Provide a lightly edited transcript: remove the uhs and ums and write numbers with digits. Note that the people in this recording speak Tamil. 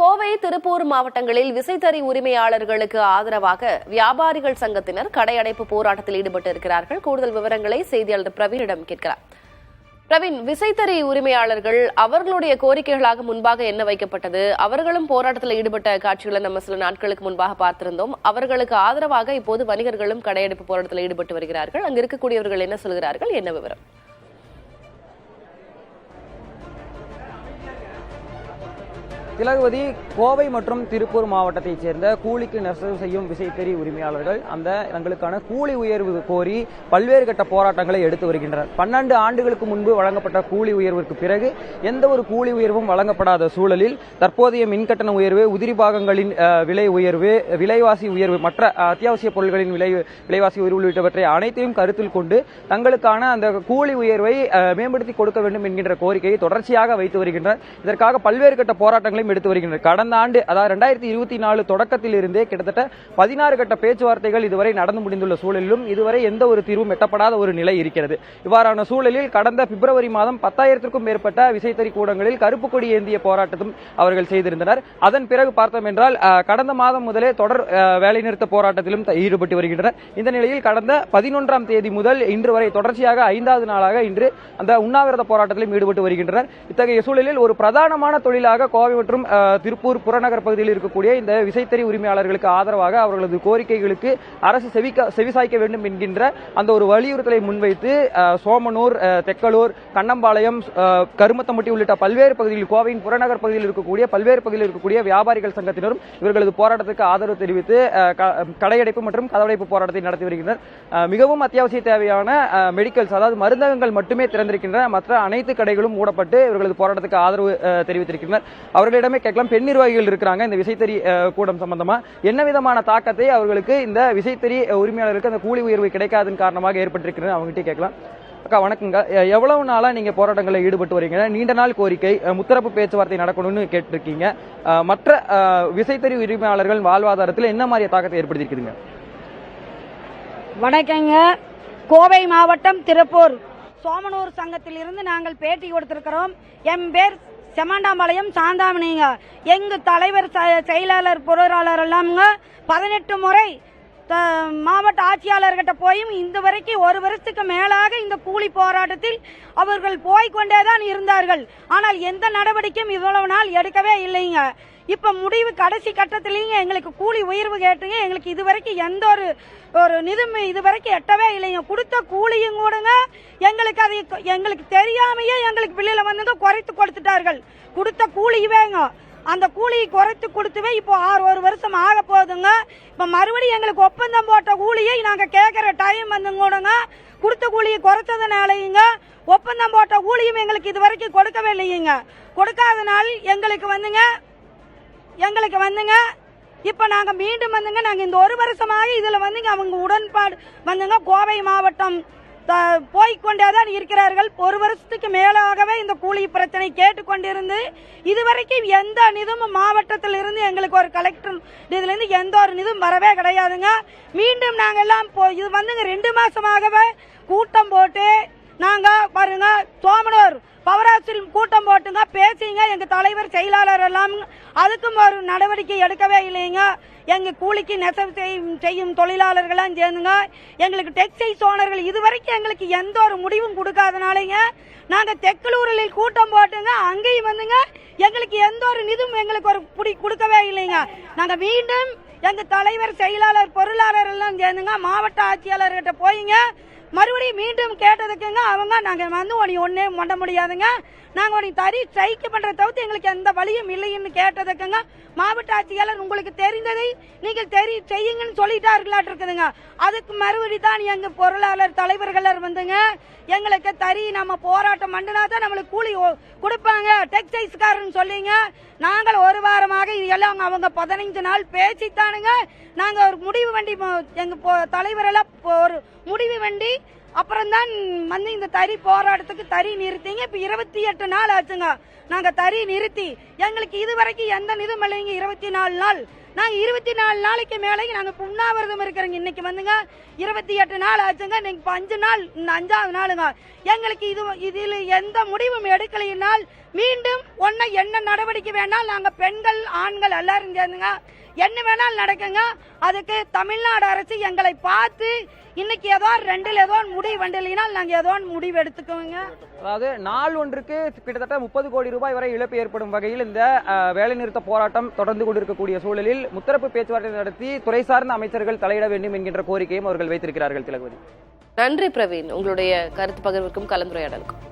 கோவை, திருப்பூர் மாவட்டங்களில் விசைத்தறி உரிமையாளர்களுக்கு ஆதரவாக வியாபாரிகள் சங்கத்தினர் கடையடைப்பு போராட்டத்தில் ஈடுபட்டு இருக்கிறார்கள். கூடுதல் விவரங்களை செய்தியாளர் பிரவீனிடம் கேட்கிறார். பிரவீன், விசைத்தறி உரிமையாளர்கள் அவர்களுடைய கோரிக்கைகளாக முன்பாக என்ன வைக்கப்பட்டது? அவர்களும் போராட்டத்தில் ஈடுபட்ட காட்சிகளை நம்ம சில நாட்களுக்கு முன்பாக பார்த்திருந்தோம். அவர்களுக்கு ஆதரவாக இப்போது வணிகர்களும் கடையடைப்பு போராட்டத்தில் ஈடுபட்டு வருகிறார்கள். அங்கு இருக்கக்கூடியவர்கள் என்ன சொல்கிறார்கள்? என்ன விவரம்? திலகவதி, கோவை மற்றும் திருப்பூர் மாவட்டத்தைச் சேர்ந்த கூலிக்கு நெசவு செய்யும் விசைத்தறி உரிமையாளர்கள் தங்களுக்கான கூலி உயர்வு கோரி பல்வேறு கட்ட போராட்டங்களை எடுத்து வருகின்றனர். 12 ஆண்டுகளுக்கு முன்பு வழங்கப்பட்ட கூலி உயர்வுக்கு பிறகு எந்த ஒரு கூலி உயர்வும் வழங்கப்படாத சூழலில் தற்போதைய மின்கட்டண உயர்வு, உதிரி பாகங்களின் விலை உயர்வு, விலைவாசி உயர்வு, மற்ற அத்தியாவசிய பொருட்களின் விலைவாசி உயர்வு உள்ளிட்டவற்றை அனைத்தையும் கருத்தில் கொண்டு தங்களுக்கான அந்த கூலி உயர்வை மேம்படுத்தி கொடுக்க வேண்டும் என்கின்ற கோரிக்கையை தொடர்ச்சியாக வைத்து வருகின்றனர். இதற்காக பல்வேறு கட்ட போராட்டங்களை எடுத்து வருகின்றனர். கடந்த ஆண்டு, அதாவது 2024 தொடக்கத்தில் இருந்தே கிட்டத்தட்ட 16 கட்ட பேச்சுவார்த்தைகள் இதுவரை நடந்து முடிந்துள்ள சூழலிலும் இதுவரை எந்த ஒரு தீர்வும் எட்டப்படாத ஒரு நிலை இருக்கிறது. இவ்வாறான சூழலில் கடந்த பிப்ரவரி மாதம் 10,000க்கும் மேற்பட்ட விசைத்தறி கூடங்களில் கருப்பு கொடி ஏந்திய போராட்டத்தும் அவர்கள் செய்திருந்தனர். அதன் பிறகு பார்த்தோம் என்றால் கடந்த மாதம் முதலே தொடர் வேலைநிறுத்த போராட்டத்திலும் ஈடுபட்டு வருகின்றனர். இந்த நிலையில் கடந்த 11ஆம் தேதி முதல் இன்று வரை தொடர்ச்சியாக 5வது நாளாக இன்று அந்த உண்ணாவிரத போராட்டத்திலும் ஈடுபட்டு வருகின்றனர். இத்தகைய சூழலில் ஒரு பிரதானமான தொழிலாக கோவை மற்றும் திருப்பூர் புறநகர் பகுதியில் இருக்கக்கூடிய இந்த விசைத்தறி உரிமையாளர்களுக்கு ஆதரவாக அவர்களது கோரிக்கைகளுக்கு அரசு செவிசாய்க்க வேண்டும் என்கின்ற அந்த ஒரு வலியுறுத்தலை முன்வைத்து சோமனூர், தெக்கலூர், கண்ணம்பாளையம், கருமத்தம்பட்டி உள்ளிட்ட பல்வேறு பகுதிகளில், கோவையின் புறநகர் பகுதியில் இருக்கக்கூடிய பல்வேறு பகுதியில் இருக்கக்கூடிய வியாபாரிகள் சங்கத்தினரும் இவர்களது போராட்டத்துக்கு ஆதரவு தெரிவித்து கடையடைப்பு மற்றும் கதவடைப்பு போராட்டத்தை நடத்தி வருகின்றனர். மிகவும் அத்தியாவசிய தேவையான மெடிக்கல்ஸ், அதாவது மருந்தகங்கள் மட்டுமே திறந்திருக்கின்றன. மற்ற அனைத்து கடைகளும் மூடப்பட்டு இவர்களது போராட்டத்துக்கு ஆதரவு தெரிவித்திருக்கின்றனர். அவர்களிடமே கேட்கலாம், பெண் நிர்வாகிகள் இருக்கிறாங்க இந்த விசைத்தறி கூடம் சம்பந்தமா என்ன விதமான தாக்கத்தை அவர்களுக்கு இந்த விசைத்தறி உரிமையாளர்களுக்கு அந்த கூலி உயர்வு கிடைக்காதன் காரணமாக ஏற்பட்டிருக்கிறது அவங்ககிட்ட கேட்கலாம். அக்கா வணக்கங்க, எவ்வளவு நாளா நீங்க போராட்டங்களில் ஈடுபட்டு வரீங்க? நீண்ட நாள் கோரிக்கை, முத்தரப்பு பேச்சுவார்த்தை நடக்கணும்னு கேட்டிருக்கீங்க. மற்ற விசைத்தறி உரிமையாளர்கள் வாழ்வாதாரத்தில் என்ன மாதிரி தாக்கத்தை ஏற்படுத்தியிருக்குதுங்க? வணக்கங்க, கோவை மாவட்டம் திருப்பூர் சோமனூர் சங்கத்தில் இருந்து நாங்கள் பேட்டி கொடுத்திருக்கிறோம். என் பேர் செமாண்டாம்பாளையம் சாந்தாமணிங்க. எங்க தலைவர், செயலாளர், பொருளாளர் எல்லாமுங்க 18 முறை மாவட்ட ஆட்சியாளர்கிட்ட போயும் இந்த வரைக்கும் ஒரு வருஷத்துக்கு மேலாக இந்த கூலி போராட்டத்தில் அவர்கள் போய்கொண்டேதான் இருந்தார்கள். ஆனால் எந்த நடவடிக்கையும் இவ்வளவு நாள் எடுக்கவே இல்லைங்க. இப்ப முடிவு கடைசி கட்டத்திலேங்க எங்களுக்கு கூலி உயர்வு கேட்டுங்க. எங்களுக்கு இதுவரைக்கும் எந்த ஒரு நிதிமை இதுவரைக்கும் எட்டவே இல்லைங்க. கொடுத்த கூலியும் கூடங்க எங்களுக்கு அது எங்களுக்கு தெரியாமையே எங்களுக்கு பிள்ளைல வந்துங்க குறைத்து கொடுத்துட்டார்கள். கொடுத்த கூலிவேங்க அந்த கூலியை குறைத்து கொடுத்துவே இப்போ 1 வருஷம் ஆக போகுதுங்க. இப்ப மறுபடியும் எங்களுக்கு ஒப்பந்தம் போட்ட கூலியை நாங்க கேட்கிற டைம் வந்துங்க கூடங்க கொடுத்த கூலியை குறைச்சதுனாலங்க ஒப்பந்தம் போட்ட கூலியும் எங்களுக்கு இது வரைக்கும் கொடுக்கவே இல்லைங்க. கொடுக்காதனால எங்களுக்கு வந்துங்க இப்ப நாங்க மீண்டும் வந்துங்க நாங்க இந்த 1 வருஷமாக இதுல வந்துங்க அவங்க உடன்பாடு வந்துங்க கோவை மாவட்டம் போய்கொண்டேதான் இருக்கிறார்கள். 1 வருஷத்துக்கு மேலாகவே இந்த கூலி பிரச்சனை கேட்டுக்கொண்டிருந்து இதுவரைக்கும் எந்த நிதியும் மாவட்டத்தில் இருந்து எங்களுக்கு ஒரு கலெக்டர் இதுல இருந்து எந்த ஒரு நிதியும் வரவே கிடையாதுங்க. மீண்டும் நாங்க எல்லாம் இது வந்துங்க 2 மாசமாகவே கூட்டம் போட்டு நாங்க பாருங்க சோமனூர் பவராசில் கூட்டம் போட்டுங்க பேசிங்க. எங்க தலைவர், செயலாளர் எல்லாம் அதுக்கும் ஒரு நடவடிக்கை எடுக்கவே இல்லைங்க. எங்க கூலிக்கு நெசவு செய்யும் தொழிலாளர்கள்லாம் சேர்ந்துங்க எங்களுக்கு டெக்ஸ்டைல்ஸ் ஓனர்கள் இதுவரைக்கும் எங்களுக்கு எந்த ஒரு முடிவும் கொடுக்காதனாலங்க நாங்க தெக்கலூரில் கூட்டம் போட்டுங்க. அங்கேயும் வந்துங்க எங்களுக்கு எந்த ஒரு நிதியும் எங்களுக்கு ஒரு புடி கொடுக்கவே இல்லைங்க. நாங்க மீண்டும் எங்க தலைவர், செயலாளர், பொருளாளர் எல்லாம் சேர்ந்துங்க மாவட்ட ஆட்சியாளர்கிட்ட போயிங்க மறுபடியும் மீண்டும் கேட்டதுக்குங்க அவங்க நாங்க வந்து ஒன்னே மொண்ட முடியாதுங்க, நாங்க உனக்கு தறி ஸ்ட்ரைக் பண்ற தவிர்த்து எங்களுக்கு எந்த வழியும் இல்லைன்னு கேட்டதுக்குங்க மாவட்ட ஆட்சியாளர் உங்களுக்கு தெரிந்ததை நீங்கள் செய்யுங்கன்னு சொல்லிட்டார்களாட்டு இருக்குதுங்க. அதுக்கு மறுபடி தான் எங்க பொருளாளர் தலைவர்கள் வந்துங்க எங்களுக்கு தறி நம்ம போராட்டம் பண்ணினா தான் நம்மளுக்கு கூலி கொடுப்பாங்க டெக்ஸ்டைல்ஸ்காரன்னு சொல்லிங்க. நாங்கள் 1 வாரமாக இது எல்லாம் அவங்க 15 நாள் பேசித்தானுங்க நாங்க ஒரு முடிவு வண்டி எங்க தலைவர் எல்லாம் ஒரு முடிவு வண்டி அப்புறம் தான் வந்து இந்த தறி போராட்டத்துக்கு தறி நிறுத்திங்க. இப்ப 28 நாள் ஆச்சுங்க நாங்க தறி நிறுத்தி. எங்களுக்கு இதுவரைக்கும் எந்த நிதியும் இல்லைங்க. 24 நாள் நாங்க 24 நாளைக்கு மேலே நாங்க உண்ணாவிரதம் இருக்கிறோங்க. இன்னைக்கு வந்துங்க 28 நாள் ஆச்சுங்க. இன்னைக்கு 5 நாள், இந்த 5ஆவது நாளுங்க. எங்களுக்கு இதில் எந்த முடிவும் எடுக்கலையினால் மீண்டும் என்ன நடவடிக்கை வேணால் நாங்க பெண்கள் ஆண்கள் எல்லாரும் சேர்ந்துங்க என்ன வேணாலும் நடக்குங்க. அதுக்கு தமிழ்நாடு அரசு எங்களை பார்த்து இன்னைக்கு ஏதோ 2ல் ஏதோ முடிவு வண்டினால் நாங்க ஏதோ முடிவு எடுத்துக்கோங்க. அதாவது நாள் ஒன்றுக்கு கிட்டத்தட்ட 30 கோடி ரூபாய் வரை இழப்பு ஏற்படும் வகையில் இந்த வேலைநிறுத்த போராட்டம் தொடர்ந்து கொண்டிருக்கக்கூடிய சூழலில் முத்தரப்பு பேச்சுவார்த்தை நடத்தி துறை சார்ந்த அமைச்சர்கள் தலையிட வேண்டும் என்கின்ற கோரிக்கையும் அவர்கள் வைத்திருக்கிறார்கள். திலகவதி, நன்றி பிரவீன், உங்களுடைய கருத்து பகிர்வுக்கும் கலந்துரையாடலுக்கும்.